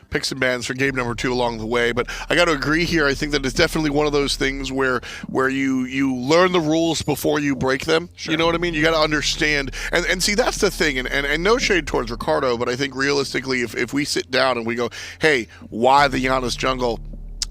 picks and bans for game number 2 along the way. But I got to agree here. I think that it's definitely one of those things where you learn the rules before you break them. Sure. You know what I mean? You got to understand. And see, that's the thing. And no shade towards Ricardo, but I think realistically, if we sit down and we go, hey, why the Giannis jungle?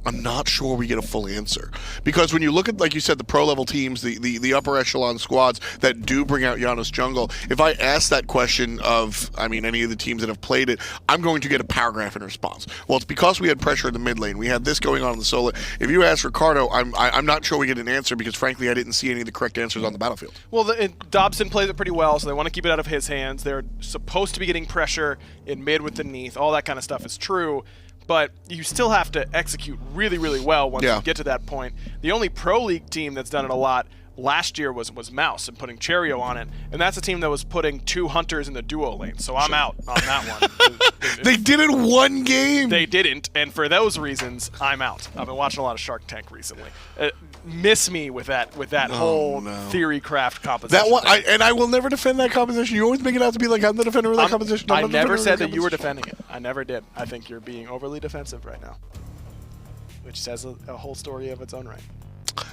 I'm not sure we get a full answer. Because when you look at, like you said, the pro-level teams, the upper echelon squads that do bring out Giannis jungle, if I ask that question of, any of the teams that have played it, I'm going to get a paragraph in response. Well, it's because we had pressure in the mid lane. We had this going on in the solo. If you ask Ricardo, I'm not sure we get an answer because, frankly, I didn't see any of the correct answers on the battlefield. Well, Dobson plays it pretty well, so they want to keep it out of his hands. They're supposed to be getting pressure in mid with the Neath. All that kind of stuff is true. But you still have to execute really, really well once you get to that point. The only Pro League team that's done it a lot last year was Mouse and putting Cherio on it. And that's a team that was putting 2 hunters in the duo lane. So I'm out on that one. They did it one game. They didn't. And for those reasons, I'm out. I've been watching a lot of Shark Tank recently. Miss me with that whole theory craft composition. That one, I will never defend that composition. You always make it out to be like I'm the defender of that composition. I never said that you were defending it. I never did. I think you're being overly defensive right now, which says a whole story of its own right.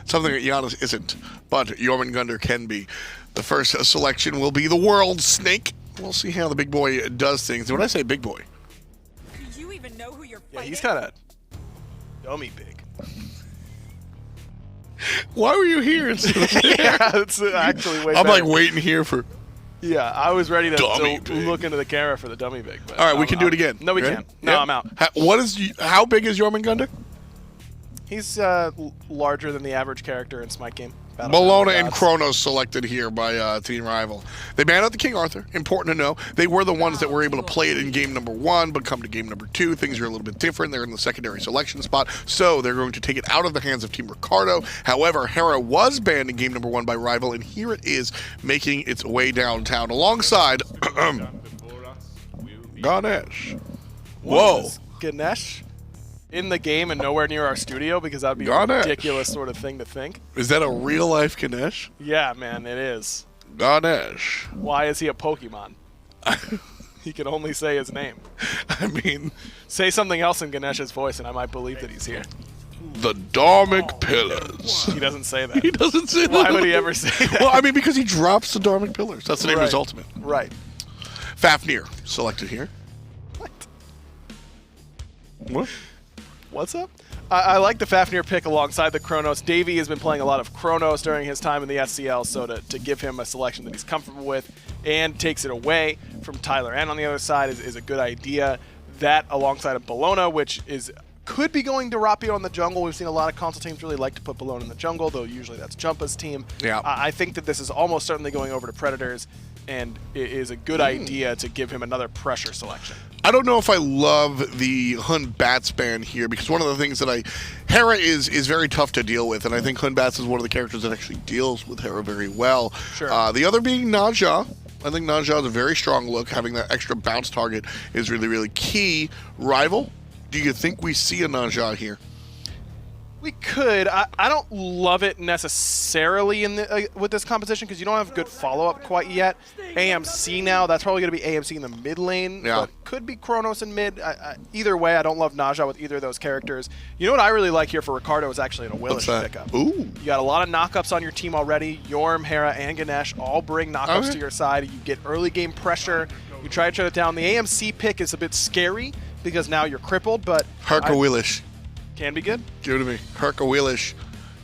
Something that Giannis isn't, but Jormungandr can be. The first selection will be the World Snake. We'll see how the big boy does things. When I say big boy, do you even know who you're fighting? Yeah, he's kind of dummy big. Why were you here instead of there? Yeah, it's actually way I'm better. like waiting here for. Yeah, I was ready to look into the camera for the dummy big. But all right, we can do it again. No, we can't. No, I'm out. How big is Jormungandr? He's larger than the average character in Smite game. Bologna and Kronos selected here by Team Rival. They banned out the King Arthur. Important to know. They were the ones that were able to play it in game number 1, but come to game number 2, things are a little bit different. They're in the secondary selection spot, so they're going to take it out of the hands of Team Ricardo. However, Hera was banned in game number 1 by Rival, and here it is making its way downtown alongside Ganesh. Whoa. Ganesh? In the game and nowhere near our studio, because that would be a ridiculous sort of thing to think. Is that a real-life Ganesh? Yeah, man, it is. Ganesh. Why is he a Pokemon? He can only say his name. Say something else in Ganesh's voice and I might believe that he's here. The Dharmic Pillars. He doesn't say that. He doesn't say that. Why would he ever say that? Well, because he drops the Dharmic Pillars. That's the name of his ultimate. Right. Fafnir selected here. What? What's up? I like the Fafnir pick alongside the Kronos. Davey has been playing a lot of Kronos during his time in the SCL, so to give him a selection that he's comfortable with and takes it away from Tyler N on the other side is a good idea. That alongside of Bologna, which could be going to Rapio in the jungle. We've seen a lot of console teams really like to put Bologna in the jungle, though usually that's Jumpa's team. Yeah. I think that this is almost certainly going over to Predators, and it is a good idea to give him another pressure selection. I don't know if I love the Hun Bats ban here, because one of the things that Hera is very tough to deal with, and I think Hun Bats is one of the characters that actually deals with Hera very well. Sure. The other being Naja. I think Naja is a very strong look. Having that extra bounce target is really, really key. Rival, do you think we see a Naja here? We could. I don't love it necessarily in with this composition because you don't have good follow-up quite yet. AMC now, that's probably going to be AMC in the mid lane, but could be Kronos in mid. Either way, I don't love Naja with either of those characters. You know what I really like here for Ricardo is actually a Willish pickup. Ooh. You got a lot of knockups on your team already. Yorm, Hera, and Ganesh all bring knockups to your side. You get early game pressure. You try to shut it down. The AMC pick is a bit scary because now you're crippled, but Herka Willish. Can be good. Give it to me. Herka Willish,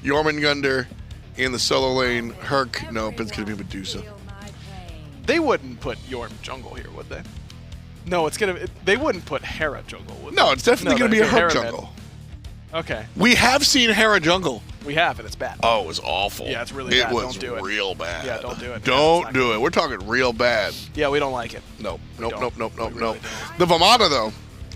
Jormungandr in the solo lane. Herc, nope, it's going to be Medusa. They wouldn't put Yorm jungle here, would they? No, they wouldn't put Hera jungle, would they? No, it's definitely going to be a Herc jungle. Okay. We have seen Hera jungle. We have, and it's bad. Oh, it was awful. Yeah, it's really bad. Don't do it. Real bad. Yeah, don't do it. Don't do it. We're talking real bad. Yeah, we don't like it. Nope. Nope. The Vamana, though.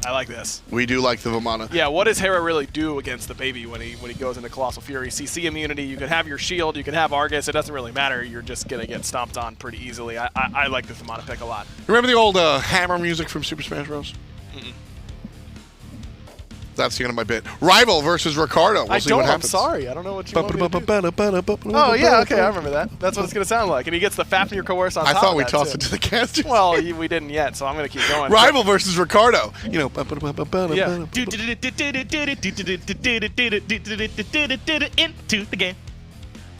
I like this. We do like the Vamana. Yeah, what does Hera really do against the baby when he goes into Colossal Fury? CC immunity, you can have your shield, you can have Argus, it doesn't really matter. You're just going to get stomped on pretty easily. I like the Vamana pick a lot. Remember the old hammer music from Super Smash Bros? That's the end of my bit. Rival versus Ricardo. We'll see what I'm happens. sorry. I don't know what you want me to do. Oh, yeah, okay, I remember that. That's what it's going to sound like. And he gets the Fafnir Coerce on top I thought of we that, tossed too. it to the casters. Well, we didn't yet, so I'm going to keep going. Rival versus Ricardo. You know. Yeah. Into the game.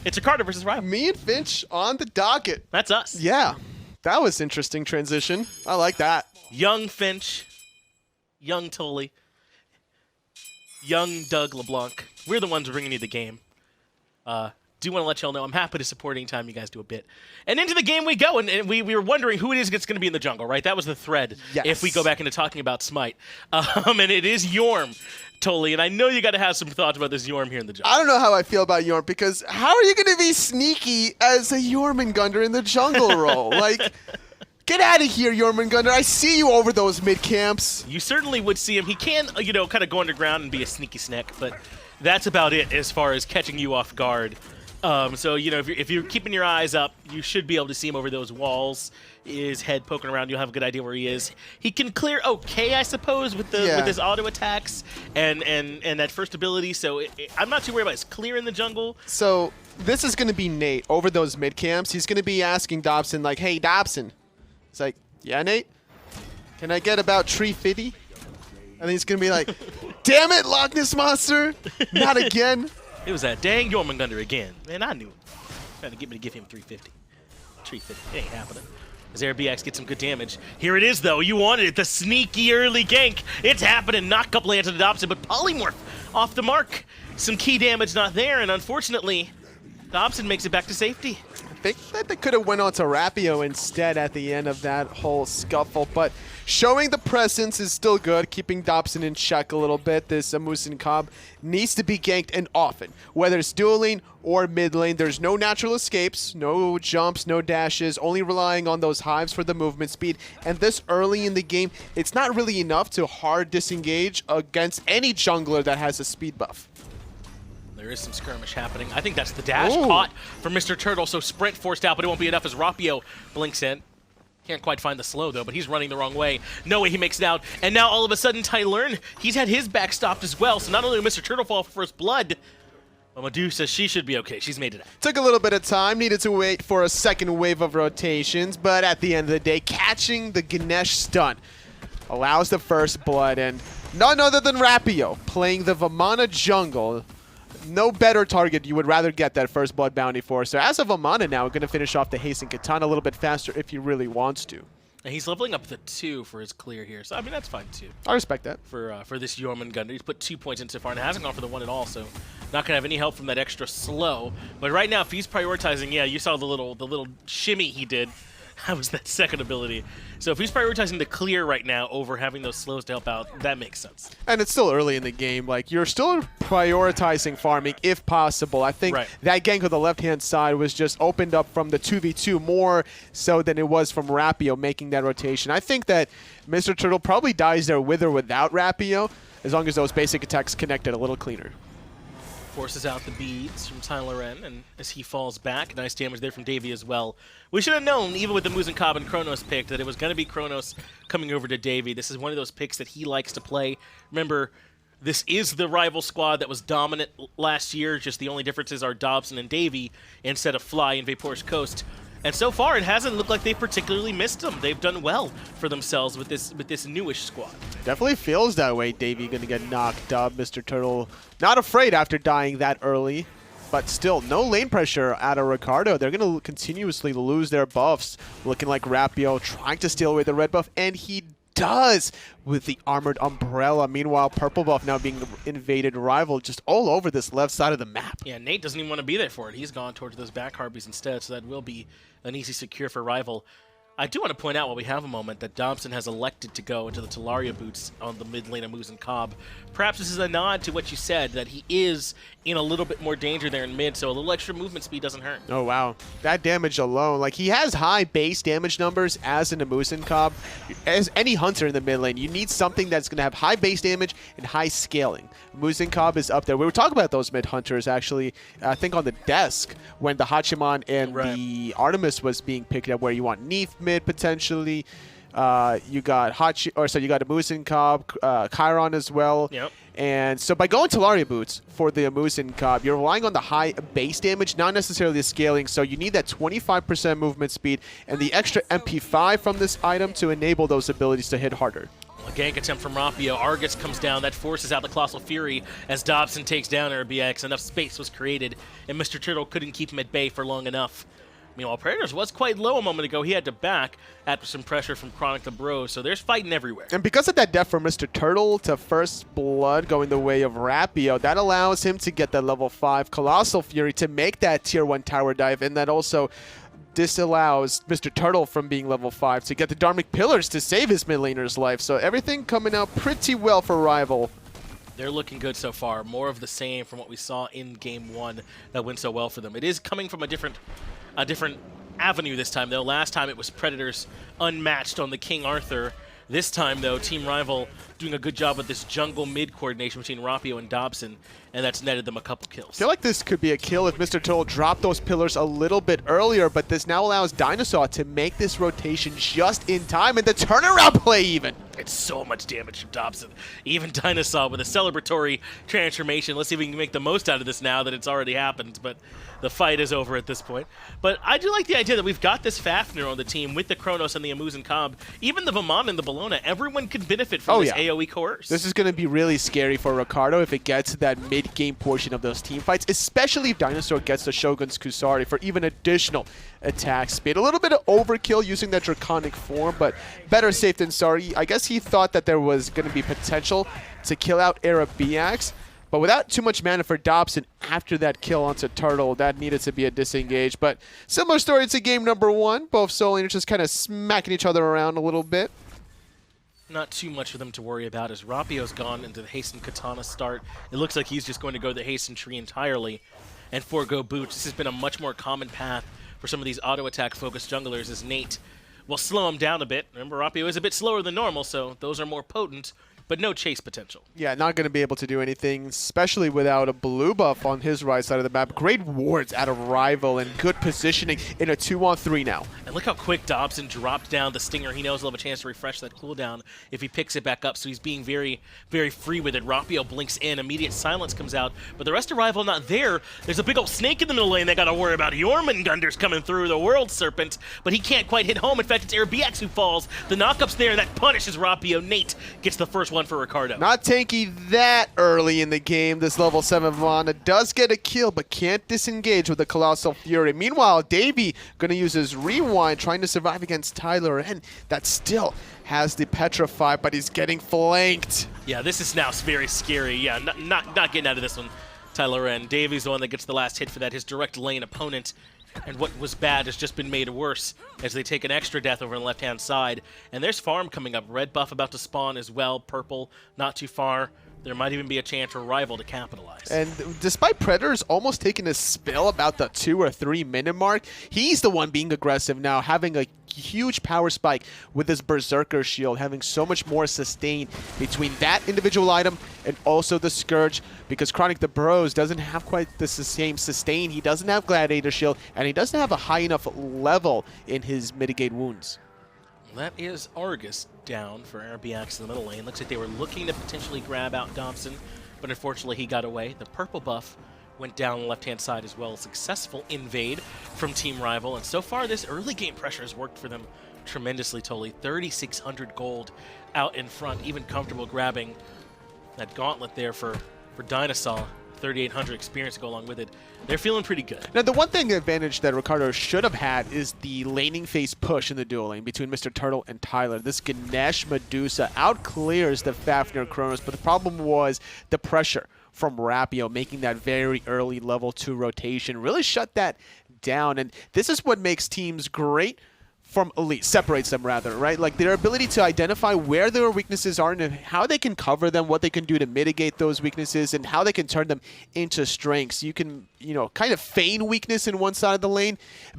It's Ricardo versus Rival. Me and Finch on the docket. That's us. Yeah, that was interesting transition. I like that. Young Finch, young Tully, young Doug LeBlanc. We're the ones bringing you the game. Do want to let y'all know I'm happy to support anytime you guys do a bit. And into the game we go, and we were wondering who it is that's going to be in the jungle, right? That was the thread. Yes. If we go back into talking about Smite. And it is Yorm, Tully, and I know you got to have some thoughts about this Yorm here in the jungle. I don't know how I feel about Yorm because how are you going to be sneaky as a Jormungandr in the jungle role? Like, get out of here, Jormungandr. I see you over those mid camps. You certainly would see him. He can, kind of go underground and be a sneaky snack, but that's about it as far as catching you off guard. So, if you're keeping your eyes up, you should be able to see him over those walls. His head poking around, you'll have a good idea where he is. He can clear okay, I suppose, with his auto attacks and that first ability. So I'm not too worried about his clear in the jungle. So this is going to be Nate over those mid camps. He's going to be asking Dobson, like, hey, Dobson. It's like, yeah, Nate? Can I get about 350? And he's going to be like, damn it, Loch Ness Monster. Not again. It was that dang Jormungandr again. Man, I knew. Trying to get me to give him 350. 350. It ain't happening. As AirBX gets some good damage. Here it is, though. You wanted it. The sneaky early gank. It's happening. Knock a couple lands into Dobson, but Polymorph off the mark. Some key damage not there, and unfortunately, Dobson makes it back to safety. I think that they could have went on to Rapio instead at the end of that whole scuffle, but showing the presence is still good, keeping Dobson in check a little bit. This Musin Cobb needs to be ganked, and often. Whether it's dual lane or mid lane, there's no natural escapes, no jumps, no dashes, only relying on those hives for the movement speed. And this early in the game, it's not really enough to hard disengage against any jungler that has a speed buff. There is some skirmish happening. I think that's the dash Ooh. caught for Mr. Turtle, so sprint forced out, but it won't be enough as Rapio blinks in. Can't quite find the slow, though, but he's running the wrong way. No way he makes it out. And now, all of a sudden, Tylern, he's had his back stopped as well, so not only will Mr. Turtle fall for first blood, but Medusa, she should be okay. She's made it out. Took a little bit of time, needed to wait for a second wave of rotations, but at the end of the day, catching the Ganesh stun allows the first blood, and none other than Rapio playing the Vamana jungle. No better target you would rather get that first blood bounty for. So as of Vamana now, we're going to finish off the Hasten Katana a little bit faster if he really wants to. And he's leveling up to 2 for his clear here, so I mean, that's fine, too. I respect that. For this Jormungandr. He's put 2 points in so far and hasn't gone for the 1 at all, so not going to have any help from that extra slow. But right now, if he's prioritizing, yeah, you saw the little shimmy he did. That was that second ability. So if he's prioritizing the clear right now over having those slows to help out, that makes sense. And it's still early in the game. Like, you're still prioritizing farming if possible. I think that gank on the left-hand side was just opened up from the 2v2 more so than it was from Rapio making that rotation. I think that Mr. Turtle probably dies there with or without Rapio, as long as those basic attacks connected a little cleaner. Forces out the beads from Tylern, and as he falls back, nice damage there from Davey as well. We should have known, even with the Musin Cobb and Kronos pick, that it was going to be Kronos coming over to Davey. This is one of those picks that he likes to play. Remember, this is the rival squad that was dominant last year, just the only differences are Dobson and Davey instead of Fly and Vapor's Coast. And so far, it hasn't looked like they've particularly missed them. They've done well for themselves with this newish squad. Definitely feels that way. Davey going to get knocked up. Mr. Turtle not afraid after dying that early. But still, no lane pressure out of Ricardo. They're going to continuously lose their buffs. Looking like Rapio trying to steal away the red buff. And he does with the Armored Umbrella. Meanwhile, purple buff now being invaded. Rival just all over this left side of the map. Yeah, Nate doesn't even want to be there for it. He's gone towards those back harpies instead, so that will be an easy secure for Rival. I do want to point out while we have a moment that Dobson has elected to go into the Talaria boots on the mid lane of Musin Cobb. Perhaps this is a nod to what you said, that he is in a little bit more danger there in mid, so a little extra movement speed doesn't hurt. Oh, wow. That damage alone. Like, he has high base damage numbers as in a Musin Cobb. As any hunter in the mid lane, you need something that's going to have high base damage and high scaling. Musin Cobb is up there. We were talking about those mid hunters, actually, I think on the desk, when the Hachiman and the Artemis was being picked up, where you want Neef mid, potentially. You got you got a Musin Cobb, Chiron as well. Yep. And so by going Talaria boots for the Musin Cobb, you're relying on the high base damage, not necessarily the scaling. So you need that 25% movement speed and the extra MP5 from this item to enable those abilities to hit harder. A gank attempt from Rapio. Argus comes down. That forces out the Colossal Fury as Dobson takes down RBX. Enough space was created, and Mr. Turtle couldn't keep him at bay for long enough. Meanwhile, Predators was quite low a moment ago. He had to back after some pressure from Chronic the Bros, so there's fighting everywhere. And because of that death from Mr. Turtle to First Blood going the way of Rapio, that allows him to get that level 5 Colossal Fury to make that tier 1 tower dive, and that also disallows Mr. Turtle from being level 5 to get the Dharmic Pillars to save his mid laner's life. So everything coming out pretty well for Rival. They're looking good so far. More of the same from what we saw in Game 1 that went so well for them. It is coming from a different avenue this time, though. Last time it was Predators unmatched on the King Arthur. This time, though, Team Rival doing a good job with this jungle mid coordination between Rapio and Dobson, and that's netted them a couple kills. I feel like this could be a kill if Mr. Turtle dropped those pillars a little bit earlier, but this now allows Dinosaur to make this rotation just in time, and the turnaround play even. It's so much damage from Dobson. Even Dinosaur with a celebratory transformation. Let's see if we can make the most out of this now that it's already happened, but the fight is over at this point. But I do like the idea that we've got this Fafnir on the team with the Kronos and the Amusin Cobb. Even the Vaman and the Bellona, everyone can benefit from this AoE coerce. This is going to be really scary for Ricardo if it gets to that mid-game portion of those team fights, especially if Dinosaur gets the Shogun's Kusari for even additional attack speed. A little bit of overkill using that Draconic form, but better safe than sorry. I guess he thought that there was going to be potential to kill out RBX, but without too much mana for Dobson after that kill onto Turtle, that needed to be a disengage. But similar story to game number 1. Both solo laners just kind of smacking each other around a little bit. Not too much for them to worry about as Rapio's gone into the Hasten Katana start. It looks like he's just going to go the Hasten tree entirely and forego boots. This has been a much more common path for some of these auto-attack focused junglers as Nate will slow him down a bit. Remember, Rapio is a bit slower than normal, so those are more potent, but no chase potential. Yeah, not going to be able to do anything, especially without a blue buff on his right side of the map. Great wards out of Rival and good positioning in a 2-on-3 now. And look how quick Dobson dropped down the Stinger. He knows he'll have a chance to refresh that cooldown if he picks it back up, so he's being very, very free with it. Rapio blinks in, immediate silence comes out, but the rest of Rival not there. There's a big old snake in the middle lane they got to worry about. Jormungandr's coming through, the World Serpent, but he can't quite hit home. In fact, it's RBX who falls. The knockup's there, and that punishes Rapio. Nate gets the first one for Ricardo. Not tanky that early in the game. This level 7 Vana does get a kill, but can't disengage with the Colossal Fury. Meanwhile, Davey going to use his rewind, trying to survive against Tyler, and that still has the Petrify, but he's getting flanked. Yeah, this is now very scary. Yeah, not getting out of this one, Tyler. And Davey's the one that gets the last hit for that, his direct lane opponent. And what was bad has just been made worse as they take an extra death over on the left-hand side. And there's farm coming up. Red buff about to spawn as well. Purple not too far. There might even be a chance for Rival to capitalize. And despite Predators almost taking a spill about the 2 or 3 minute mark, he's the one being aggressive now, having a huge power spike with his Berserker shield, having so much more sustain between that individual item and also the Scourge, because Chronic the Bros doesn't have quite the same sustain. He doesn't have Gladiator shield, and he doesn't have a high enough level in his mitigate wounds. That is Argus down for RBX in the middle lane. Looks like they were looking to potentially grab out Dobson, but unfortunately he got away. The purple buff went down the left-hand side as well. Successful invade from Team Rival, and so far this early game pressure has worked for them tremendously, Tully. 3,600 gold out in front, even comfortable grabbing that gauntlet there for Dinosaur. 3,800 experience to go along with it. They're feeling pretty good. Now, the one thing advantage that Ricardo should have had is the laning phase push in the dual lane between Mr. Turtle and Tyler. This Ganesh Medusa outclears the Fafnir Kronos, but the problem was the pressure from Rapio making that very early level 2 rotation. Really shut that down, and this is what makes teams great from Elite, separates them rather, right? Like their ability to identify where their weaknesses are and how they can cover them, what they can do to mitigate those weaknesses, and how they can turn them into strengths. You can, kind of feign weakness in one side of the lane,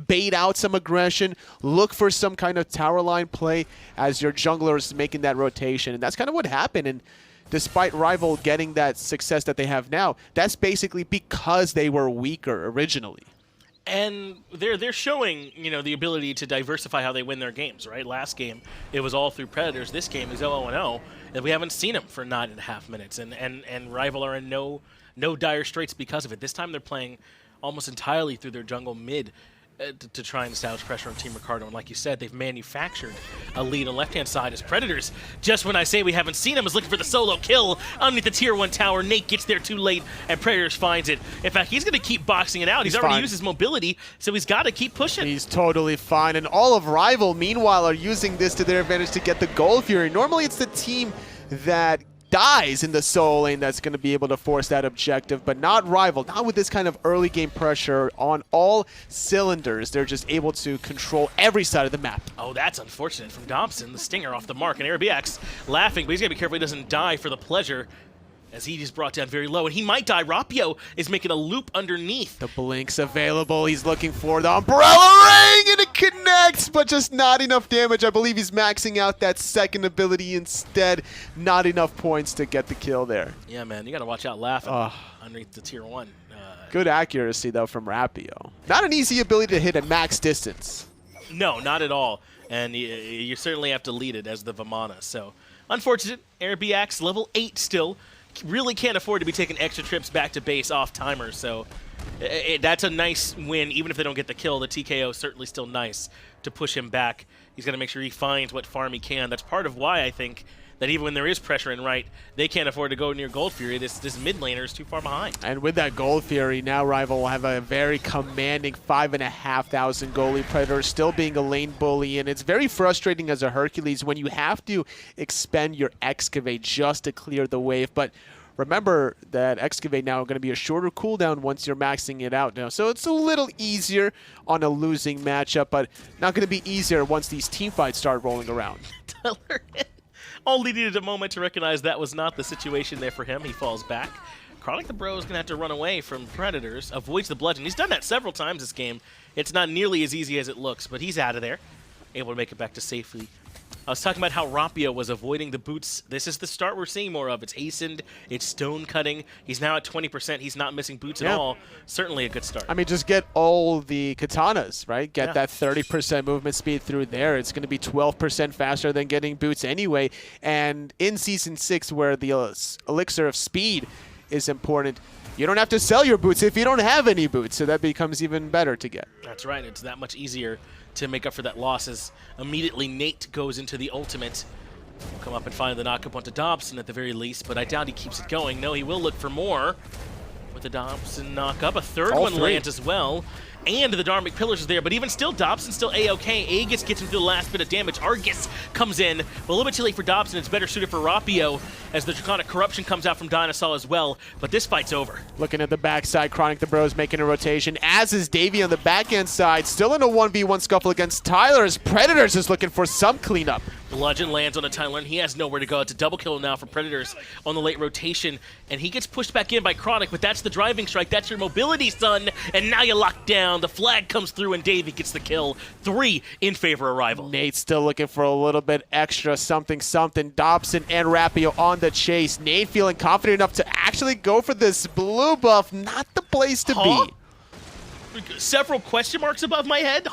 bait out some aggression, look for some kind of tower line play as your jungler is making that rotation. And that's kind of what happened. And despite Rival getting that success that they have now, that's basically because they were weaker originally. And they're showing, you know, the ability to diversify how they win their games, right? Last game, it was all through Predators. This game is 0-0, and we haven't seen them for 9.5 minutes. And Rival are in no dire straits because of it. This time they're playing almost entirely through their jungle mid to try and establish pressure on Team Ricardo. And like you said, they've manufactured a lead on the left-hand side as Predators, just when I say we haven't seen him, is looking for the solo kill underneath the Tier 1 tower. Nate gets there too late, and Predators finds it. In fact, he's going to keep boxing it out. He's already used his mobility, so he's got to keep pushing. He's totally fine. And all of Rival, meanwhile, are using this to their advantage to get the Gold Fury. Normally, it's the team that dies in the solo lane that's going to be able to force that objective, but not Rival. Not with this kind of early game pressure on all cylinders. They're just able to control every side of the map. Oh, that's unfortunate from Dobson. The stinger off the mark, and RBX laughing, but he's got to be careful he doesn't die for the pleasure, as he is brought down very low, and he might die. Rapio is making a loop underneath. The blink's available. He's looking for the umbrella ring, and it connects, but just not enough damage. I believe he's maxing out that second ability instead. Not enough points to get the kill there. Yeah, man, you got to watch out laughing underneath the Tier 1. Good accuracy, though, from Rapio. Not an easy ability to hit at max distance. No, not at all. And you certainly have to lead it as the Vamana. So, unfortunate. RBX, level 8 still. Really can't afford to be taking extra trips back to base off timer, so that's a nice win. Even if they don't get the kill, the TKO is certainly still nice to push him back. He's got to make sure he finds what farm he can. That's part of why I think that even when there is pressure in right, they can't afford to go near Gold Fury. This mid laner is too far behind. And with that Gold Fury, now Rival will have a very commanding 5,500 goalie. Predator still being a lane bully, and it's very frustrating as a Hercules when you have to expend your Excavate just to clear the wave. But remember that Excavate now going to be a shorter cooldown once you're maxing it out now. So it's a little easier on a losing matchup, but not going to be easier once these team fights start rolling around. Tyler only needed a moment to recognize that was not the situation there for him. He falls back. Chronic the Bro is going to have to run away from Predators, avoids the bludgeon. He's done that several times this game. It's not nearly as easy as it looks, but he's out of there, able to make it back to safely. I was talking about how Rapio was avoiding the boots. This is the start we're seeing more of. It's hastened, it's stone cutting. He's now at 20%. He's not missing boots at all. Certainly a good start. I mean, just get all the katanas, right? Get that 30% movement speed through there. It's going to be 12% faster than getting boots anyway. And in Season 6, where the elixir of speed is important, you don't have to sell your boots if you don't have any boots, so that becomes even better to get. That's right. It's that much easier to make up for that loss as immediately Nate goes into the ultimate. We'll come up and find the knock-up onto Dobson at the very least, but I doubt he keeps it going. No, he will look for more with the Dobson knock-up. A third one lands as well. And the Dharmic Pillars is there, but even still, Dobson's still A-OK. Aegis gets him through the last bit of damage. Argus comes in, but a little bit too late for Dobson. It's better suited for Rapio as the Draconic Corruption comes out from Dinosaur as well, but this fight's over. Looking at the backside, Chronic the Bros making a rotation, as is Davey on the backhand side. Still in a 1v1 scuffle against Tyler, as Predators is looking for some cleanup. Bludgeon lands on a Tyler, and he has nowhere to go. It's a double kill now for Predators on the late rotation, and he gets pushed back in by Chronic, but that's the driving strike. That's your mobility, son, and now you're locked down. The flag comes through, and Davey gets the kill. 3 in favor of Rival. Nate's still looking for a little bit extra something. Dobson and Rapio on the chase. Nate feeling confident enough to actually go for this blue buff. Not the place to be. Several question marks above my head,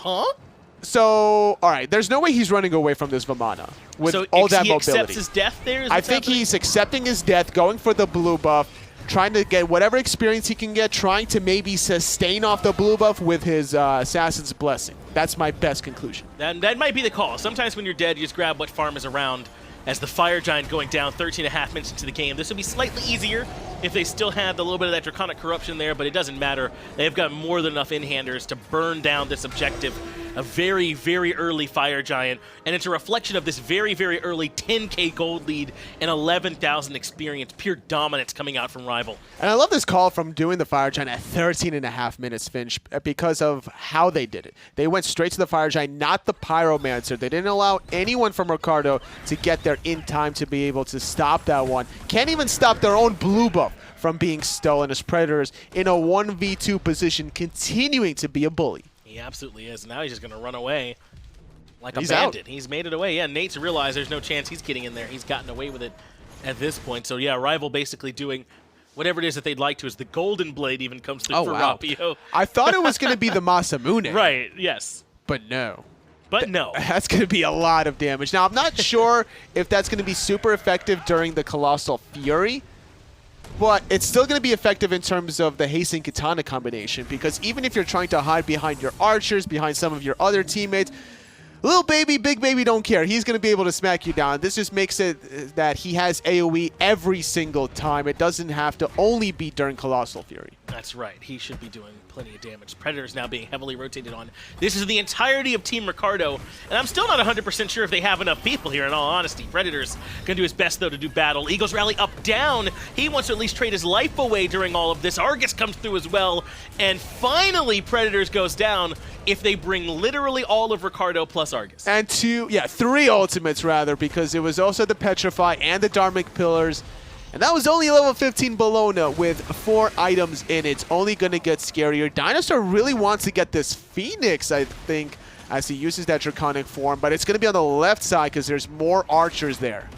So, all right, there's no way he's running away from this Vamana with all that mobility. So he accepts his death there? I think he's accepting his death, going for the blue buff, trying to get whatever experience he can get, trying to maybe sustain off the blue buff with his Assassin's Blessing. That's my best conclusion. That might be the call. Sometimes when you're dead, you just grab what farm is around. As the Fire Giant going down 13.5 minutes into the game. This would be slightly easier if they still had the little bit of that Draconic Corruption there, but it doesn't matter. They've got more than enough in-handers to burn down this objective. A very, very early Fire Giant, and it's a reflection of this very, very early 10k gold lead and 11,000 experience. Pure dominance coming out from Rival. And I love this call from doing the Fire Giant at 13.5 minutes, Finch, because of how they did it. They went straight to the Fire Giant, not the Pyromancer. They didn't allow anyone from Ricardo to get there in time to be able to stop that one. Can't even stop their own blue buff from being stolen as Predators in a 1v2 position, continuing to be a bully. He absolutely is. Now he's just going to run away like a He's bandit. out. He's made it away. Yeah, Nate's realized there's no chance he's getting in there. He's gotten away with it at this point. So yeah, Rival basically doing whatever it is that they'd like to, is the Golden Blade even comes through Oh, for wow. Rapio. I thought it was going to be the Masamune. Right, yes. But no. But no. That's going to be a lot of damage. Now, I'm not sure if that's going to be super effective during the Colossal Fury, but it's still going to be effective in terms of the Hasten Katana combination, because even if you're trying to hide behind your archers, behind some of your other teammates, little baby, big baby don't care. He's going to be able to smack you down. This just makes it that he has AoE every single time. It doesn't have to only be during Colossal Fury. That's right. He should be doing plenty of damage. Predator's now being heavily rotated on. This is the entirety of Team Ricardo, and I'm still not 100% sure if they have enough people here, in all honesty. Predator's going to do his best, though, to do battle. Eagles rally up, down. He wants to at least trade his life away during all of this. Argus comes through as well, and finally Predators goes down if they bring literally all of Ricardo plus Argus. And three ultimates, rather, because it was also the Petrify and the Dharmic Pillars. And that was only level 15 Bologna with 4 items in it. It's only going to get scarier. Dinosaur really wants to get this Phoenix, I think, as he uses that Draconic form. But it's going to be on the left side because there's more archers there.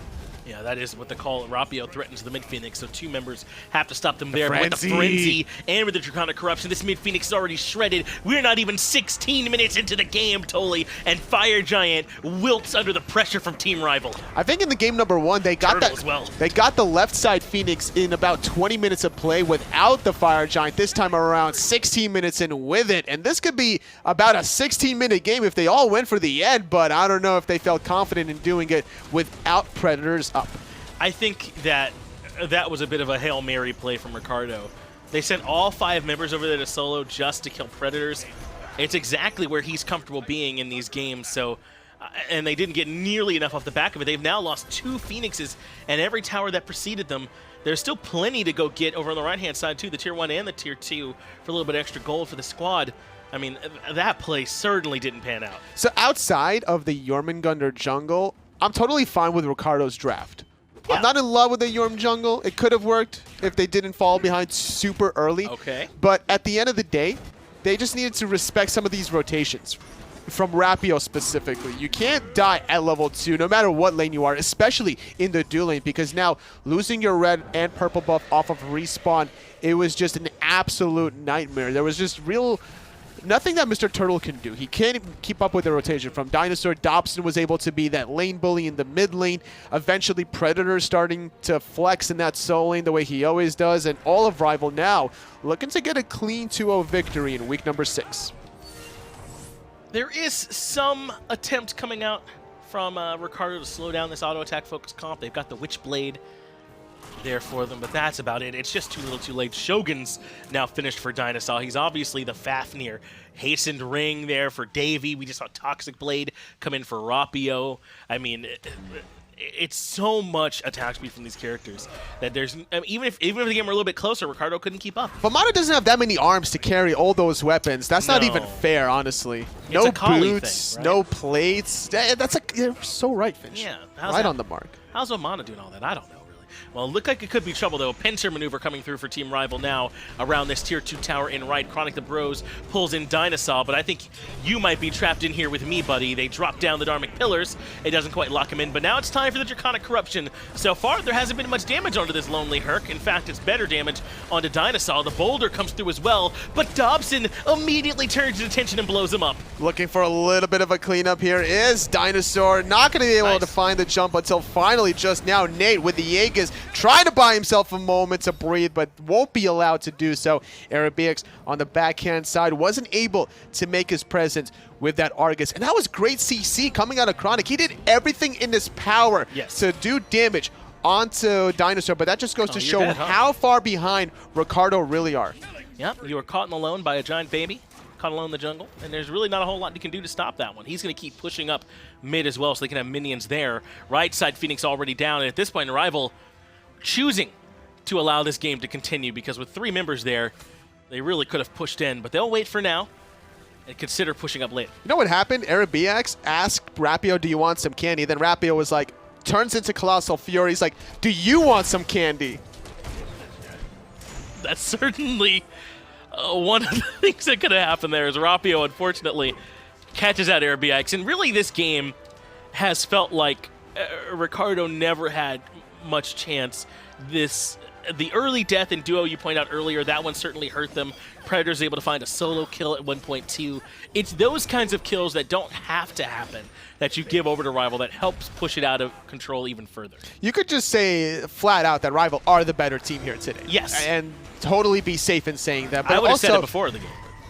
Yeah, that is what they call it. Rapio threatens the mid-Phoenix, so 2 members have to stop them there. But with the Frenzy and with the Draconic Corruption, this mid-Phoenix is already shredded. We're not even 16 minutes into the game, Toli, and Fire Giant wilts under the pressure from Team Rival. I think in the game number 1, they got Turtle as well. They got the left side Phoenix in about 20 minutes of play without the Fire Giant. This time around, 16 minutes in with it. And this could be about a 16-minute game if they all went for the end, but I don't know if they felt confident in doing it without Predators up. I think that was a bit of a Hail Mary play from Ricardo. They sent all 5 members over there to solo just to kill Predators. It's exactly where he's comfortable being in these games, so and they didn't get nearly enough off the back of it. They've now lost 2 Phoenixes and every tower that preceded them. There's still plenty to go get over on the right-hand side, too, the Tier 1 and the Tier 2 for a little bit extra gold for the squad. I mean, that play certainly didn't pan out. So outside of the Jormungandr jungle, I'm totally fine with Ricardo's draft. Yeah. I'm not in love with the Jorm jungle. It could have worked if they didn't fall behind super early. Okay. But at the end of the day, they just needed to respect some of these rotations. From Rapio specifically. You can't die at level 2 no matter what lane you are, especially in the duel lane, because now losing your red and purple buff off of respawn, it was just an absolute nightmare. There was just nothing that Mr. Turtle can do. He can't even keep up with the rotation. From Dinosaur, Dobson was able to be that lane bully in the mid lane. Eventually, Predator starting to flex in that soul lane the way he always does. And all of Rival now looking to get a clean 2-0 victory in week number 6. There is some attempt coming out from Ricardo to slow down this auto attack focus comp. They've got the Witchblade there for them, but that's about it. It's just too little too late. Shogun's now finished for Dinosaur. He's obviously the Fafnir. Hastened Ring there for Davey. We just saw Toxic Blade come in for Rapio. I mean, it's so much attack speed from these characters that there's even if the game were a little bit closer, Ricardo couldn't keep up. Famata doesn't have that many arms to carry all those weapons. That's not even fair, honestly. No boots, no plates. You're so right, Finch. Yeah, right on the mark. How's Omana doing all that? I don't know. Well, it looked like it could be trouble, though. Pincer maneuver coming through for Team Rival now around this Tier 2 tower in right. Chronic the Bros pulls in Dinosaur, but I think you might be trapped in here with me, buddy. They drop down the Dharmic Pillars. It doesn't quite lock him in, but now it's time for the Draconic Corruption. So far, there hasn't been much damage onto this Lonely Herc. In fact, it's better damage onto Dinosaur. The Boulder comes through as well, but Dobson immediately turns his attention and blows him up. Looking for a little bit of a cleanup here is Dinosaur. Not going to be able to find the jump until finally just now Nate with the Aegis trying to buy himself a moment to breathe, but won't be allowed to do so. Arabiax on the backhand side wasn't able to make his presence with that Argus. And that was great CC coming out of Chronic. He did everything in his power to do damage onto Dinosaur, but that just goes to show how far behind Ricardo really are. Yep, you were caught in the lone by a giant baby. Caught alone in the jungle, and there's really not a whole lot you can do to stop that one. He's going to keep pushing up mid as well, so they can have minions there. Right side Phoenix already down, and at this point, Rival choosing to allow this game to continue, because with 3 members there, they really could have pushed in, but they'll wait for now and consider pushing up later. You know what happened? Arabiax asked Rapio, do you want some candy? Then Rapio was like, turns into Colossal Fury. He's like, do you want some candy? That's certainly one of the things that could have happened there is Rapio, unfortunately, catches out Arabiax. And really, this game has felt like Ricardo never had much chance. This the early death in duo you point out earlier, that one certainly hurt them. Predator's able to find a solo kill at 1.2. It's those kinds of kills that don't have to happen that you give over to Rival that helps push it out of control even further. You could just say flat out that Rival are the better team here today. Yes. And totally be safe in saying that. But I would have also, said it before the game.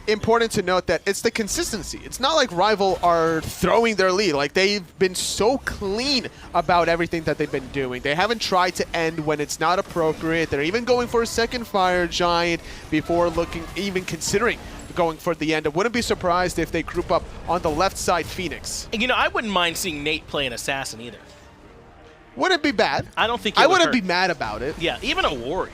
important to note that it's the consistency. It's not like Rival are throwing their lead. Like, they've been so clean about everything that they've been doing. They haven't tried to end when it's not appropriate. They're even going for a second Fire Giant before even considering going for the end. I wouldn't be surprised if they group up on the left side Phoenix. And, I wouldn't mind seeing Nate play an assassin either. Wouldn't be bad. I don't think I would wouldn't hurt. be mad about it. Yeah, even a warrior.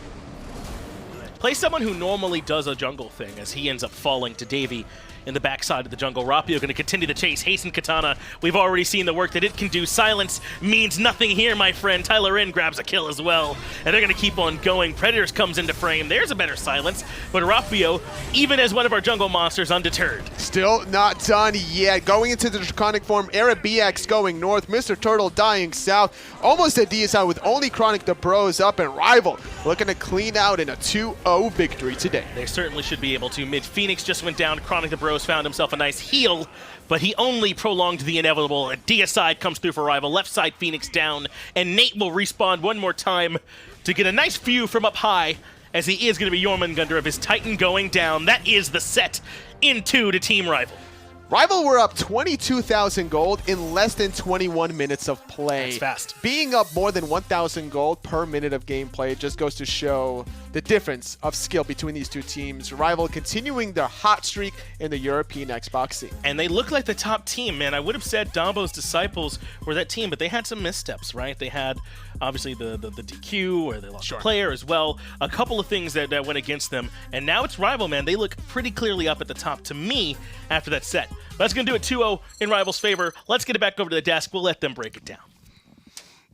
Play someone who normally does a jungle thing as he ends up falling to Davey in the backside of the jungle. Rapio going to continue the chase. Hasten Katana. We've already seen the work that it can do. Silence means nothing here, my friend. Tyler N grabs a kill as well. And they're going to keep on going. Predators comes into frame. There's a better silence. But Rapio, even as one of our jungle monsters, undeterred. Still not done yet. Going into the Draconic form, Era BX going north. Mr. Turtle dying south. Almost a DSI with only Chronic the Bros up, and Rival looking to clean out in a 2-0 victory today. They certainly should be able to. Mid Phoenix just went down. Chronic the Bros found himself a nice heal, but he only prolonged the inevitable. A DSI comes through for Rival. Left side Phoenix down, and Nate will respawn one more time to get a nice view from up high, as he is going to be Jormungandr of his Titan going down. That is the set into to Team Rival. Rival were up 22,000 gold in less than 21 minutes of play. That's fast. Being up more than 1,000 gold per minute of gameplay just goes to show the difference of skill between these two teams. Rival continuing their hot streak in the European Xbox scene. And they look like the top team, man. I would have said Dombo's Disciples were that team, but they had some missteps, right? They had, obviously, the DQ, where they lost a player as well. A couple of things that went against them. And now it's Rival, man. They look pretty clearly up at the top to me after that set. That's going to do it 2-0 in Rival's favor. Let's get it back over to the desk. We'll let them break it down.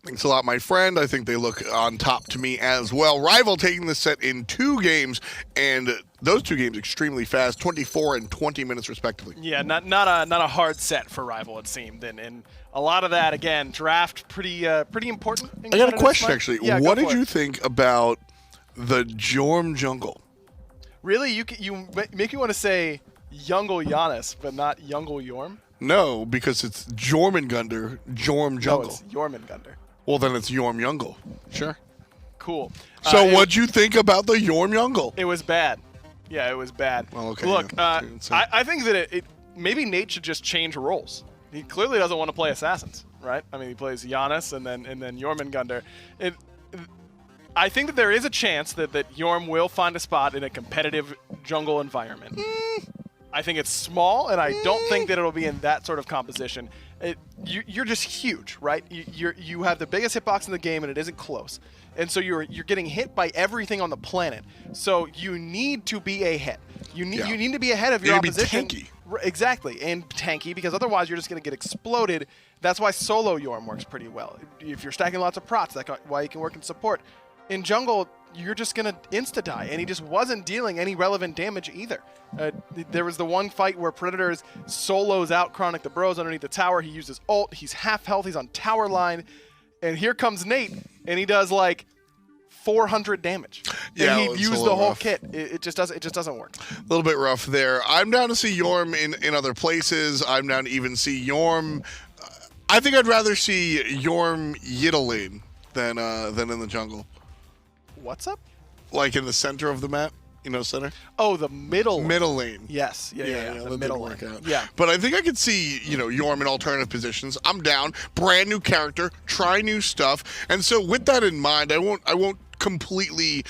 Thanks a lot, my friend. I think they look on top to me as well. Rival taking the set in 2 games, and those 2 games extremely fast, 24 and 20 minutes respectively. Yeah, not a hard set for Rival, it seemed, and a lot of that, again, draft pretty important. I got a question Smite. actually. Yeah, what go did for you it. think about the Jorm jungle? Really, you make me want to say Jungle Giannis, but not Jungle Yorm. No, because it's Jormungandr, Jorm jungle. No, it's Jormungandr. Well, then it's Jorm jungle. Sure. Cool. So what'd you think about the Jorm jungle? It was bad. Yeah, it was bad. Well, okay, Look, yeah. I think that it maybe Nate should just change roles. He clearly doesn't want to play assassins, right? I mean, he plays Giannis and then Jormungandr. I think that there is a chance that Jorm will find a spot in a competitive jungle environment. I think it's small, and I don't think that it'll be in that sort of composition. You're just huge, right? You have the biggest hitbox in the game, and it isn't close. And so you're getting hit by everything on the planet. So you need to be a hit. You need to be ahead of your You need to be opposition. tanky. Exactly, and tanky, because otherwise you're just going to get exploded. That's why solo Jorm works pretty well. If you're stacking lots of prots, that's why you can work in support. In jungle, you're just going to insta-die, and he just wasn't dealing any relevant damage either. There was the one fight where Predators solos out Chronic the Bros underneath the tower. He uses ult. He's half health. He's on tower line. And here comes Nate, and he does like 400 damage. Yeah, and it's he a used little the whole rough. kit. It just doesn't work. A little bit rough there. I'm down to see Jorm in other places. I'm down to even see Jorm. I think I'd rather see Jorm Yiddling than in the jungle. What's up? Like in the center of the map, center? Oh, the middle. Middle lane. Yes. Yeah. that The didn't middle work lane. out. Yeah. But I think I could see, Jorm in alternative positions. I'm down. Brand new character, try new stuff. And so with that in mind, I won't completely,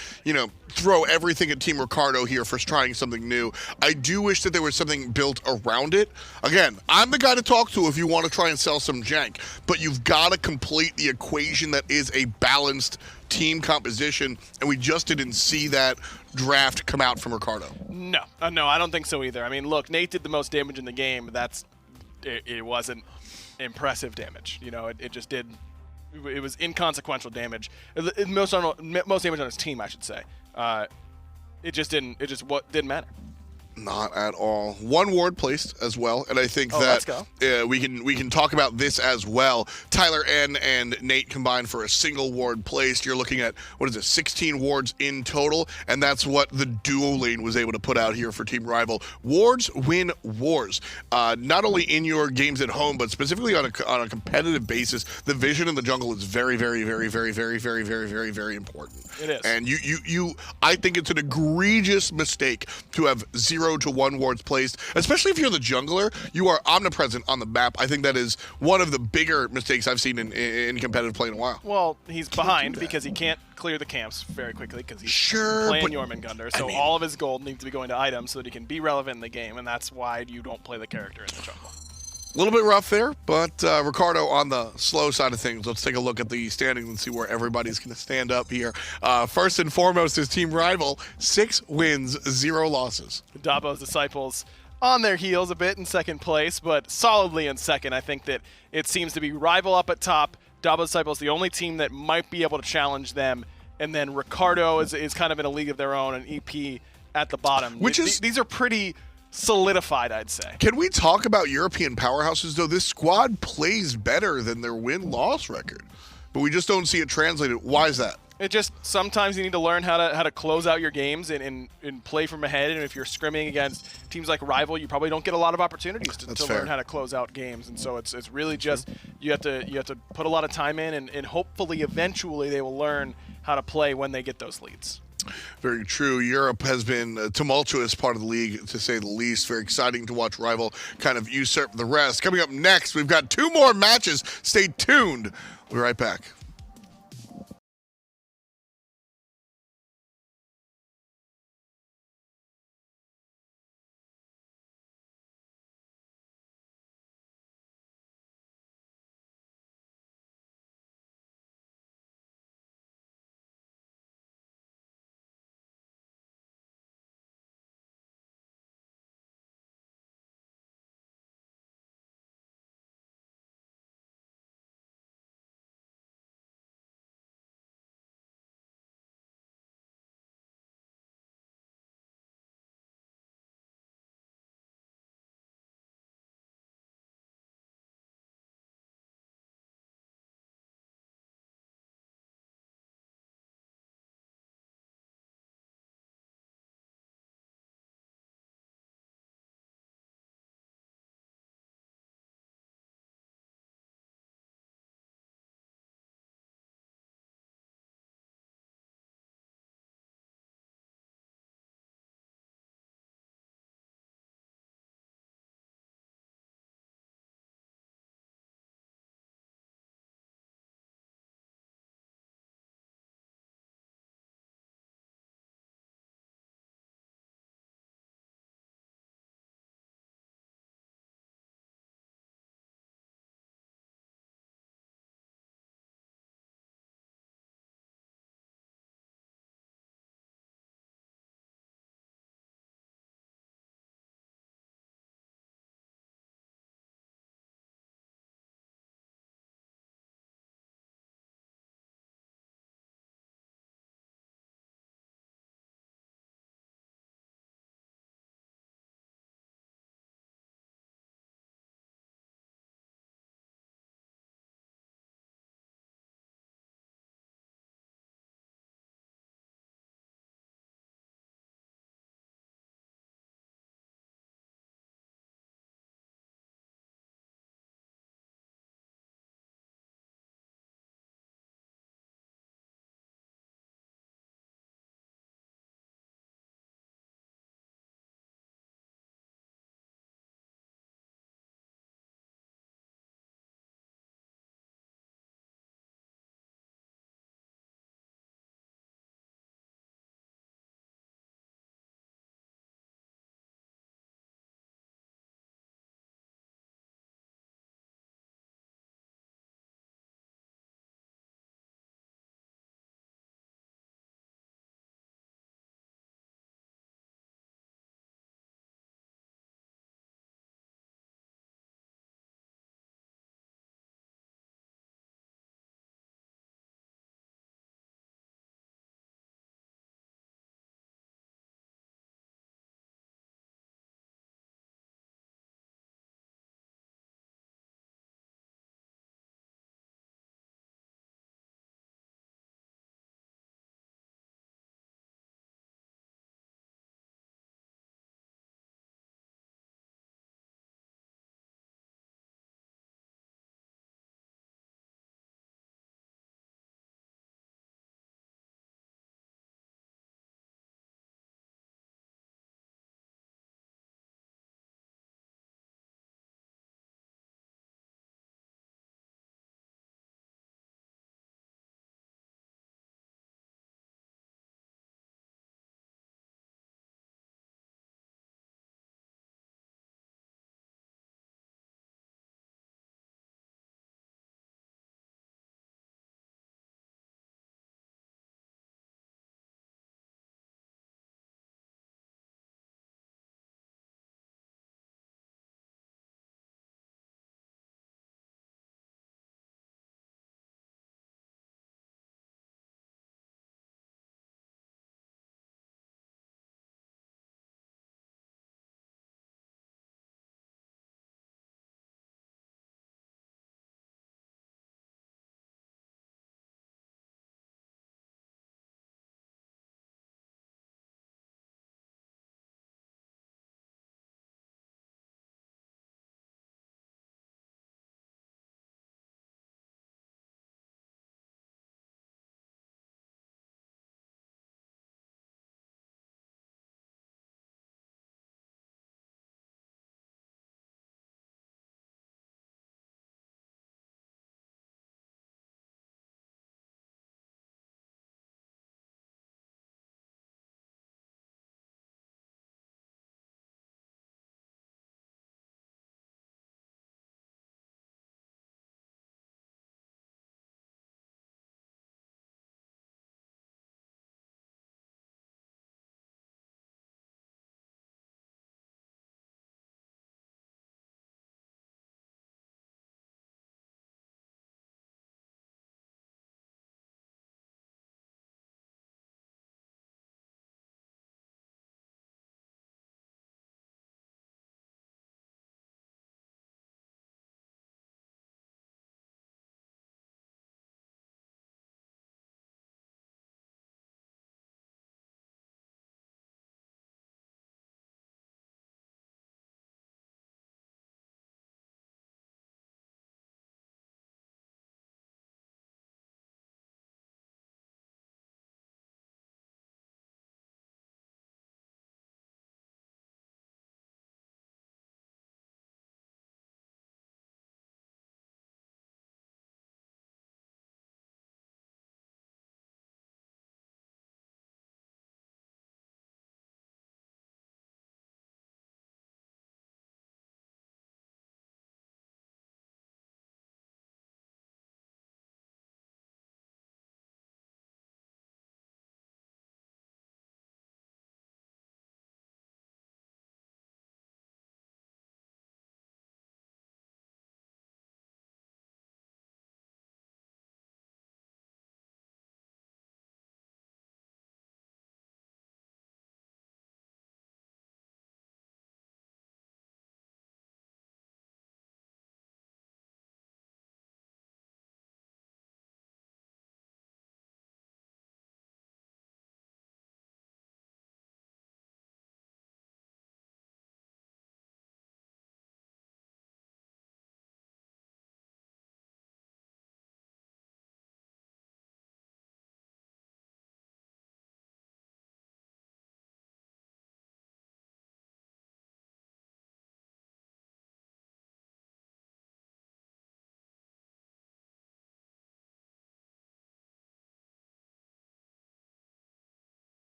throw everything at Team Ricardo here for trying something new. I do wish that there was something built around it. Again, I'm the guy to talk to if you want to try and sell some jank, but you've got to complete the equation that is a balanced team composition, and we just didn't see that draft come out from Ricardo. No, I don't think so either. I mean, look, Nate did the most damage in the game. It wasn't impressive damage. It just did. It was inconsequential damage. Most damage on his team, I should say. It just didn't matter. Not at all. One ward placed as well, and I think let's that go. we can talk about this as well. Tyler N and Nate combined for a single ward placed. You're looking at, 16 wards in total, and that's what the duo lane was able to put out here for Team Rival. Wards win wars. Not only in your games at home, but specifically on a competitive basis. The vision in the jungle is very, very, very, very, very, very, very, very, very important. It is. And I think it's an egregious mistake to have 0 to 1 wards placed, especially if you're the jungler. You are omnipresent on the map. I think that is one of the bigger mistakes I've seen in competitive play in a while. Well, he's behind because he can't clear the camps very quickly because he's Sure, playing but- Jormungandr. So I mean- all of his gold needs to be going to items so that he can be relevant in the game, and that's why you don't play the character in the jungle. A little bit rough there, but Ricardo on the slow side of things. Let's take a look at the standings and see where everybody's going to stand up here. First and foremost is Team Rival, 6 wins, 0 losses. Dabo's Disciples on their heels a bit in second place, but solidly in second. I think that it seems to be Rival up at top. Dabo's Disciples the only team that might be able to challenge them, and then Ricardo is kind of in a league of their own, and EP at the bottom. These are pretty solidified, I'd say. Can we talk about European powerhouses, though? This squad plays better than their win-loss record, but we just don't see it translated. Why is that? It just, sometimes you need to learn how to close out your games and play from ahead. And if you're scrimming against teams like Rival, you probably don't get a lot of opportunities to learn how to close out games. And so it's really just you have to put a lot of time in, and hopefully eventually they will learn how to play when they get those leads. Very true. Europe has been a tumultuous part of the league, to say the least. Very exciting to watch Rival kind of usurp the rest. Coming up next, we've got 2 more matches. Stay tuned. We'll be right back.